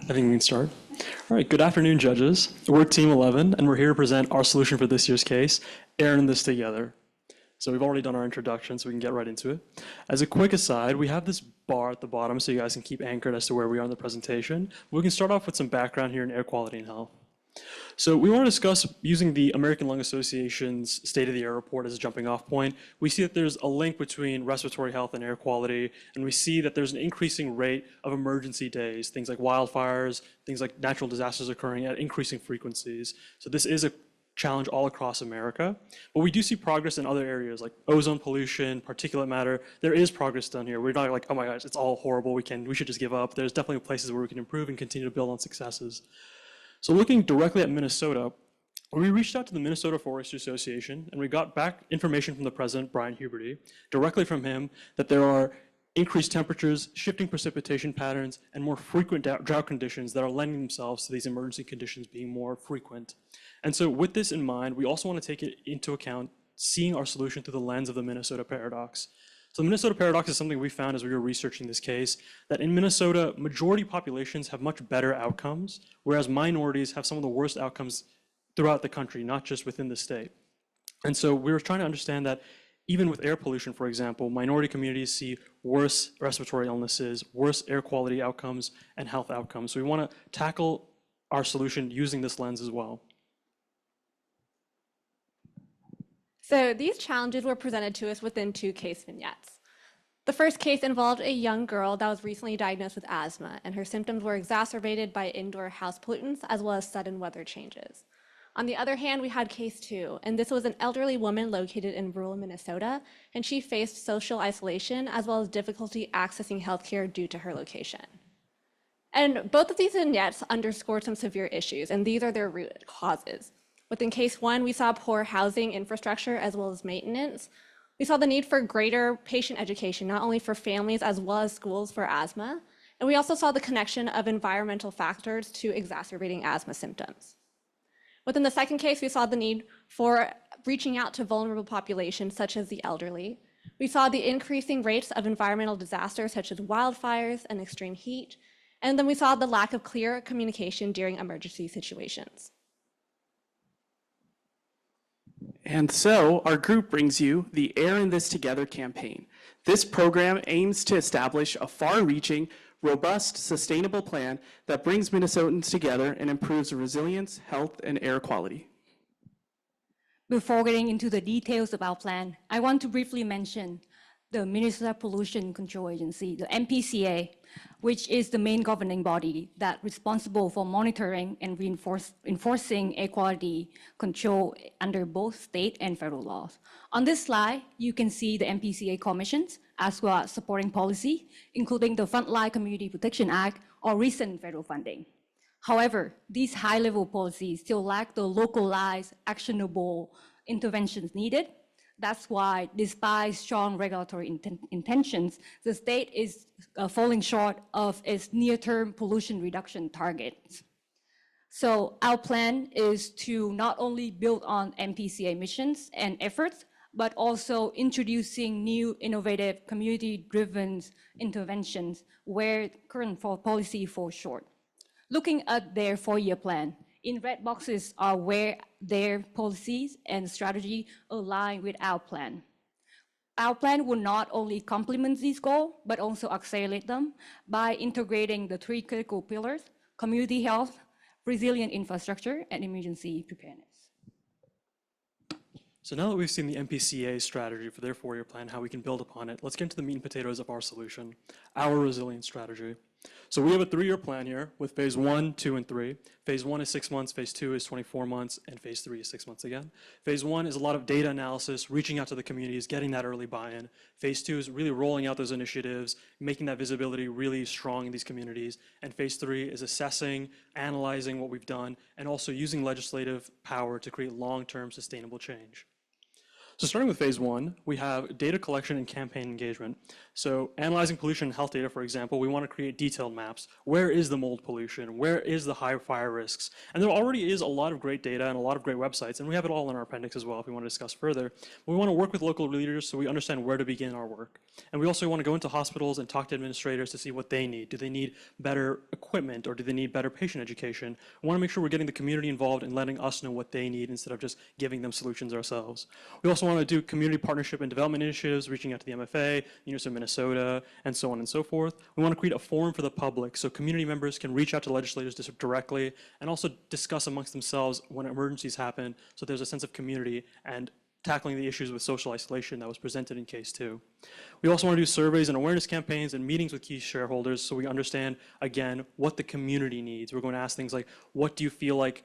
I think we can start. All right, good afternoon, judges. We're Team 11, and we're here to present our solution for this year's case, Air in This Together. So we've already done our introduction, so we can get right into it. As a quick aside, we have this bar at the bottom so you guys can keep anchored as to where we are in the presentation. We can start off with some background here in air quality and health. So we want to discuss using the American Lung Association's State of the Air report as a jumping off point. We see that there's a link between respiratory health and air quality, and we see that there's an increasing rate of emergency days, things like wildfires, things like natural disasters occurring at increasing frequencies. So this is a challenge all across America, but we do see progress in other areas like ozone pollution, particulate matter. There is progress done here. We're not like, oh my gosh, it's all horrible. We should just give up. There's definitely places where we can improve and continue to build on successes. So looking directly at Minnesota, we reached out to the Minnesota Forestry Association and we got back information from the president, Brian Huberty, directly from him that there are increased temperatures, shifting precipitation patterns, and more frequent drought conditions that are lending themselves to these emergency conditions being more frequent. And so with this in mind, we also want to take it into account seeing our solution through the lens of the Minnesota paradox. So the Minnesota paradox is something we found as we were researching this case, that in Minnesota, majority populations have much better outcomes, whereas minorities have some of the worst outcomes throughout the country, not just within the state. And so we were trying to understand that even with air pollution, for example, minority communities see worse respiratory illnesses, worse air quality outcomes, and health outcomes. So we want to tackle our solution using this lens as well. So these challenges were presented to us within two case vignettes. The first case involved a young girl that was recently diagnosed with asthma, and her symptoms were exacerbated by indoor house pollutants as well as sudden weather changes. On the other hand, we had case two, and this was an elderly woman located in rural Minnesota, and she faced social isolation as well as difficulty accessing healthcare due to her location. And both of these vignettes underscored some severe issues, and these are their root causes. Within case one, we saw poor housing infrastructure as well as maintenance. We saw the need for greater patient education, not only for families as well as schools for asthma. And we also saw the connection of environmental factors to exacerbating asthma symptoms. Within the second case, we saw the need for reaching out to vulnerable populations such as the elderly. We saw the increasing rates of environmental disasters such as wildfires and extreme heat. And then we saw the lack of clear communication during emergency situations. And so our group brings you the Air in This Together campaign. This program aims to establish a far-reaching, robust, sustainable plan that brings Minnesotans together and improves resilience, health, and air quality. Before getting into the details of our plan, I want to briefly mention the Minnesota Pollution Control Agency, the MPCA, which is the main governing body that's responsible for monitoring and enforcing air quality control under both state and federal laws. On this slide, you can see the MPCA commissions as well as supporting policy, including the Frontline Community Protection Act or recent federal funding. However, these high-level policies still lack the localized, actionable interventions needed. That's why, despite strong regulatory intentions, the state is falling short of its near-term pollution reduction targets. So our plan is to not only build on MPCA missions and efforts, but also introducing new innovative community-driven interventions where current policy falls short. Looking at their 4-year plan, in red boxes are where their policies and strategy align with our plan. Our plan will not only complement these goals, but also accelerate them by integrating the 3 critical pillars: community health, resilient infrastructure, and emergency preparedness. So now that we've seen the MPCA strategy for their 4-year plan, how we can build upon it, let's get into the meat and potatoes of our solution, our resilience strategy. So we have a 3-year plan here with phase 1, 2, and 3. Phase 1 is 6 months, phase 2 is 24 months, and phase 3 is 6 months again. Phase 1 is a lot of data analysis, reaching out to the communities, getting that early buy-in. Phase 2 is really rolling out those initiatives, making that visibility really strong in these communities. And phase 3 is assessing, analyzing what we've done, and also using legislative power to create long-term sustainable change. So starting with phase one, we have data collection and campaign engagement. So analyzing pollution and health data, for example, we want to create detailed maps. Where is the mold pollution? Where is the high fire risks? And there already is a lot of great data and a lot of great websites, and we have it all in our appendix as well if we want to discuss further. But we want to work with local leaders so we understand where to begin our work. And we also want to go into hospitals and talk to administrators to see what they need. Do they need better equipment or do they need better patient education? We want to make sure we're getting the community involved and letting us know what they need instead of just giving them solutions ourselves. We also want to do community partnership and development initiatives, reaching out to the MFA, University of Minnesota, and so on and so forth. We want to create a forum for the public so community members can reach out to legislators directly and also discuss amongst themselves when emergencies happen so there's a sense of community and tackling the issues with social isolation that was presented in case two. We also want to do surveys and awareness campaigns and meetings with key shareholders so we understand, again, what the community needs. We're going to ask things like, what do you feel like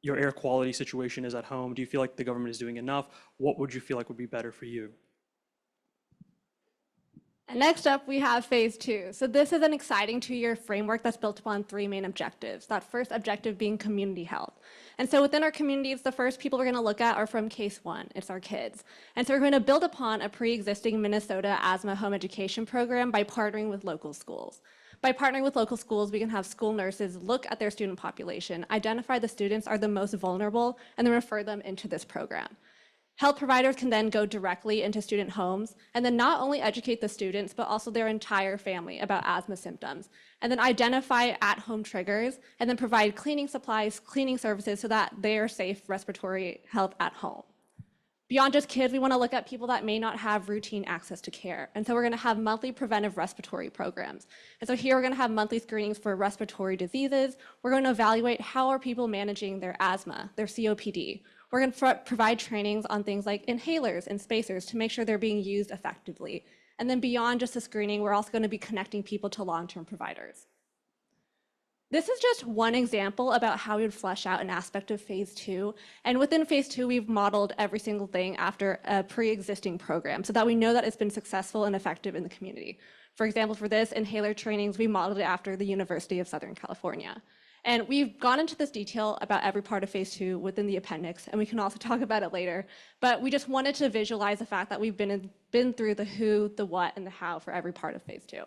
your air quality situation is at home? Do you feel like the government is doing enough? What would you feel like would be better for you? And next up, we have phase two. So this is an exciting 2-year framework that's built upon 3 main objectives. That first objective being community health. And so within our communities, the first people we're going to look at are from case one. It's our kids. And so we're going to build upon a pre-existing Minnesota asthma home education program by partnering with local schools. By partnering with local schools, we can have school nurses look at their student population, identify the students are the most vulnerable, and then refer them into this program. Health providers can then go directly into student homes and then not only educate the students, but also their entire family about asthma symptoms, and then identify at-home triggers, and then provide cleaning supplies, cleaning services so that they are safe respiratory health at home. Beyond just kids, we want to look at people that may not have routine access to care. And so we're going to have monthly preventive respiratory programs. And so here we're going to have monthly screenings for respiratory diseases. We're going to evaluate how are people managing their asthma, their COPD. We're going to provide trainings on things like inhalers and spacers to make sure they're being used effectively. And then beyond just the screening, we're also going to be connecting people to long-term providers. This is just one example about how we would flesh out an aspect of phase two. And within phase two, we've modeled every single thing after a pre-existing program so that we know that it's been successful and effective in the community. For example, for this inhaler trainings, we modeled it after the University of Southern California. And we've gone into this detail about every part of phase two within the appendix, and we can also talk about it later. But we just wanted to visualize the fact that we've been through the who, the what, and the how for every part of phase two.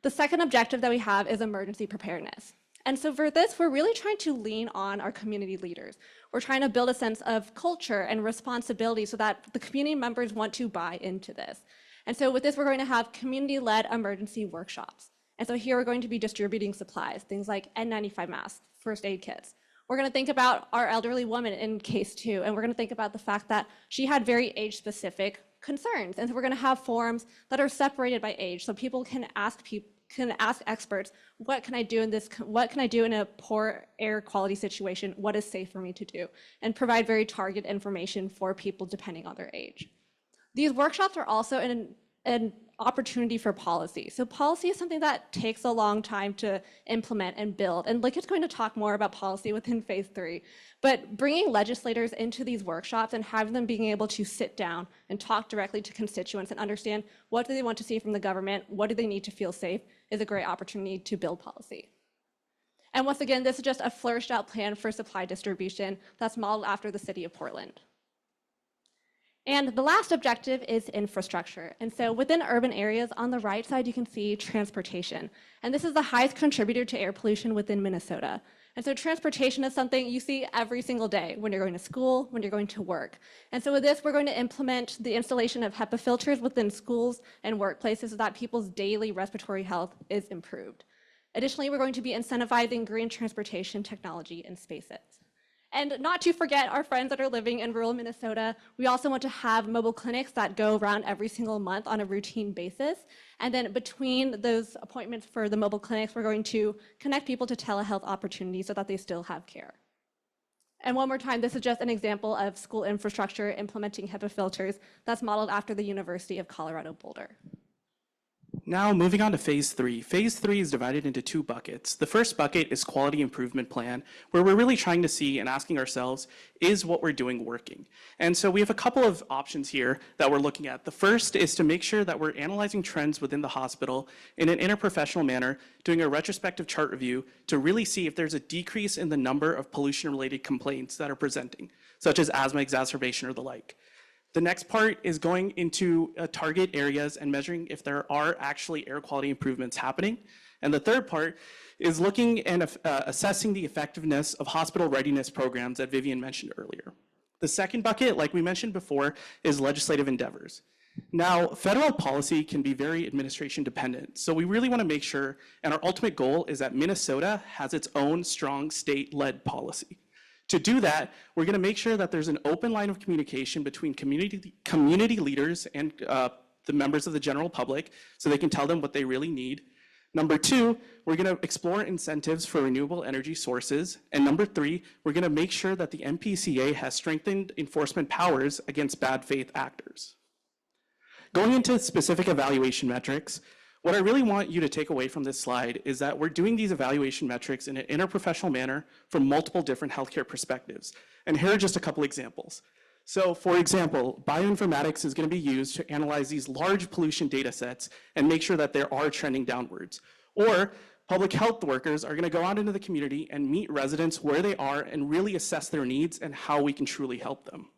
The second objective that we have is emergency preparedness. And so for this, we're really trying to lean on our community leaders. We're trying to build a sense of culture and responsibility so that the community members want to buy into this. And so with this, we're going to have community-led emergency workshops. And so here we're going to be distributing supplies, things like N95 masks, first aid kits. We're going to think about our elderly woman in case two, and we're going to think about the fact that she had very age-specific concerns. And so we're going to have forums that are separated by age, so people can ask experts, what can I do in this? What can I do in a poor air quality situation? What is safe for me to do? And provide very targeted information for people depending on their age. These workshops are also an opportunity for policy. So policy is something that takes a long time to implement and build. And Licket's going to talk more about policy within phase three. But bringing legislators into these workshops and having them being able to sit down and talk directly to constituents and understand what do they want to see from the government, what do they need to feel safe, is a great opportunity to build policy. And once again, this is just a flourished out plan for supply distribution that's modeled after the city of Portland. And the last objective is infrastructure. And so within urban areas, on the right side, you can see transportation. And this is the highest contributor to air pollution within Minnesota. And so transportation is something you see every single day when you're going to school, when you're going to work. And so with this, we're going to implement the installation of HEPA filters within schools and workplaces so that people's daily respiratory health is improved. Additionally, we're going to be incentivizing green transportation technology in spaces. And not to forget our friends that are living in rural Minnesota, we also want to have mobile clinics that go around every single month on a routine basis. And then between those appointments for the mobile clinics, we're going to connect people to telehealth opportunities so that they still have care. And one more time, this is just an example of school infrastructure implementing HEPA filters that's modeled after the University of Colorado Boulder. Now, moving on to phase three. Phase three is divided into 2 buckets. The first bucket is quality improvement plan, where we're really trying to see and asking ourselves, is what we're doing working? And so we have a couple of options here that we're looking at. The first is to make sure that we're analyzing trends within the hospital in an interprofessional manner, doing a retrospective chart review to really see if there's a decrease in the number of pollution-related complaints that are presenting, such as asthma exacerbation or the like. The next part is going into target areas and measuring if there are actually air quality improvements happening. And the third part is looking and assessing the effectiveness of hospital readiness programs that Vivian mentioned earlier. The second bucket, like we mentioned before, is legislative endeavors. Now, federal policy can be very administration dependent, so we really want to make sure, and our ultimate goal is that Minnesota has its own strong state-led policy. To do that, we're going to make sure that there's an open line of communication between community leaders and the members of the general public so they can tell them what they really need. Number two, we're going to explore incentives for renewable energy sources. And number three, we're going to make sure that the MPCA has strengthened enforcement powers against bad faith actors. Going into specific evaluation metrics, what I really want you to take away from this slide is that we're doing these evaluation metrics in an interprofessional manner from multiple different healthcare perspectives. And here are just a couple examples. So for example, bioinformatics is going to be used to analyze these large pollution data sets and make sure that they are trending downwards. Or public health workers are going to go out into the community and meet residents where they are and really assess their needs and how we can truly help them.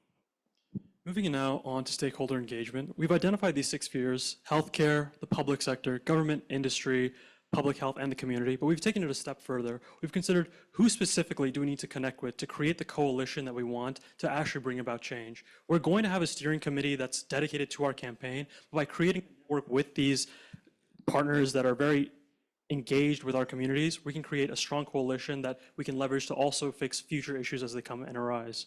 Moving now on to stakeholder engagement, we've identified these 6 spheres: healthcare, the public sector, government, industry, public health, and the community, but we've taken it a step further. We've considered who specifically do we need to connect with to create the coalition that we want to actually bring about change. We're going to have a steering committee that's dedicated to our campaign, but by creating work with these partners that are very engaged with our communities, we can create a strong coalition that we can leverage to also fix future issues as they come and arise.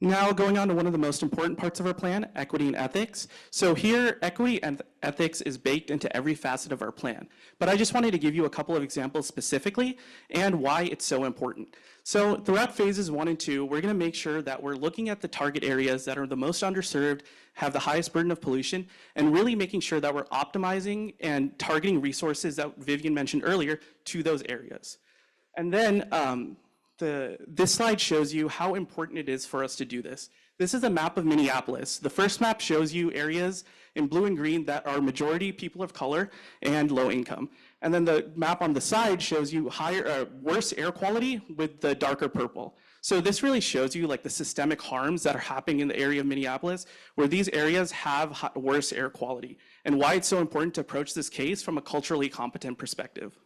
Now going on to one of the most important parts of our plan, equity and ethics. So here, equity and ethics is baked into every facet of our plan. But I just wanted to give you a couple of examples specifically and why it's so important. So throughout phases 1 and 2, we're going to make sure that we're looking at the target areas that are the most underserved, have the highest burden of pollution, and really making sure that we're optimizing and targeting resources that Vivian mentioned earlier to those areas. And then this slide shows you how important it is for us to do this. This is a map of Minneapolis. The first map shows you areas in blue and green that are majority people of color and low income. And then the map on the side shows you worse air quality with the darker purple. So this really shows you like the systemic harms that are happening in the area of Minneapolis, where these areas have worse air quality, and why it's so important to approach this case from a culturally competent perspective.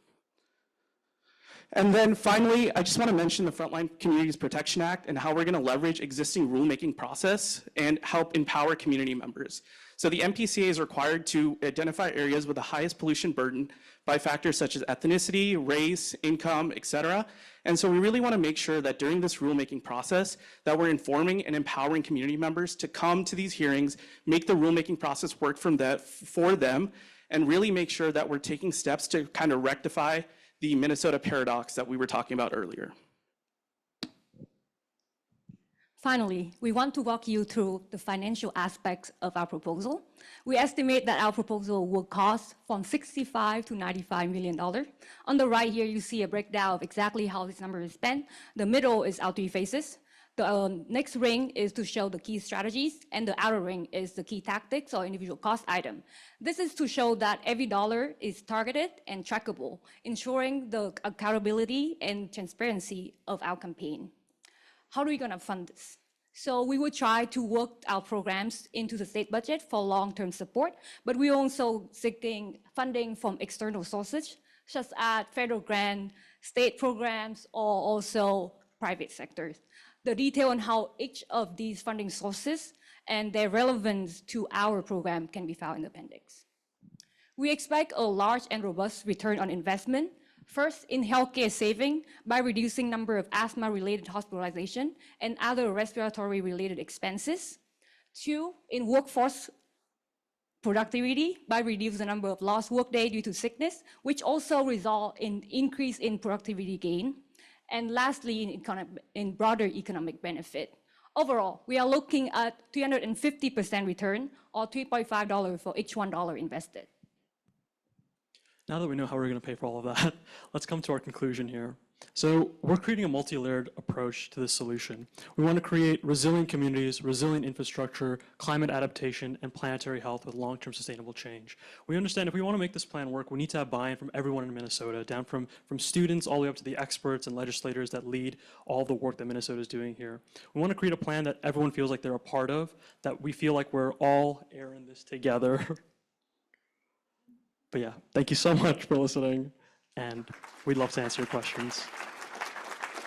And then finally, I just want to mention the Frontline Communities Protection Act and how we're going to leverage existing rulemaking process and help empower community members. So the MPCA is required to identify areas with the highest pollution burden by factors such as ethnicity, race, income, et cetera. And so we really want to make sure that during this rulemaking process that we're informing and empowering community members to come to these hearings, make the rulemaking process work for them, and really make sure that we're taking steps to kind of rectify the Minnesota paradox that we were talking about earlier. Finally, we want to walk you through the financial aspects of our proposal. We estimate that our proposal will cost from $65 to $95 million. On the right here, you see a breakdown of exactly how this number is spent. The middle is our 3 phases. The next ring is to show the key strategies, and the outer ring is the key tactics or individual cost item. This is to show that every dollar is targeted and trackable, ensuring the accountability and transparency of our campaign. How are we going to fund this? So we will try to work our programs into the state budget for long-term support, but we're also seeking funding from external sources, such as federal grant, state programs, or also private sectors. The detail on how each of these funding sources and their relevance to our program can be found in the appendix. We expect a large and robust return on investment. First, in healthcare saving by reducing number of asthma-related hospitalization and other respiratory-related expenses. 2, in workforce productivity by reducing the number of lost workday due to sickness, which also result in increase in productivity gain. And lastly, in broader economic benefit. Overall, we are looking at 350% return or $3.5 for each $1 invested. Now that we know how we're going to pay for all of that, let's come to our conclusion here. So we're creating a multi-layered approach to this solution. We want to create resilient communities, resilient infrastructure, climate adaptation, and planetary health with long-term sustainable change. We understand if we want to make this plan work, we need to have buy-in from everyone in Minnesota, down from students all the way up to the experts and legislators that lead all the work that Minnesota is doing here. We want to create a plan that everyone feels like they're a part of, that we feel like we're all airing this together. But yeah, thank you so much for listening, and we'd love to answer your questions.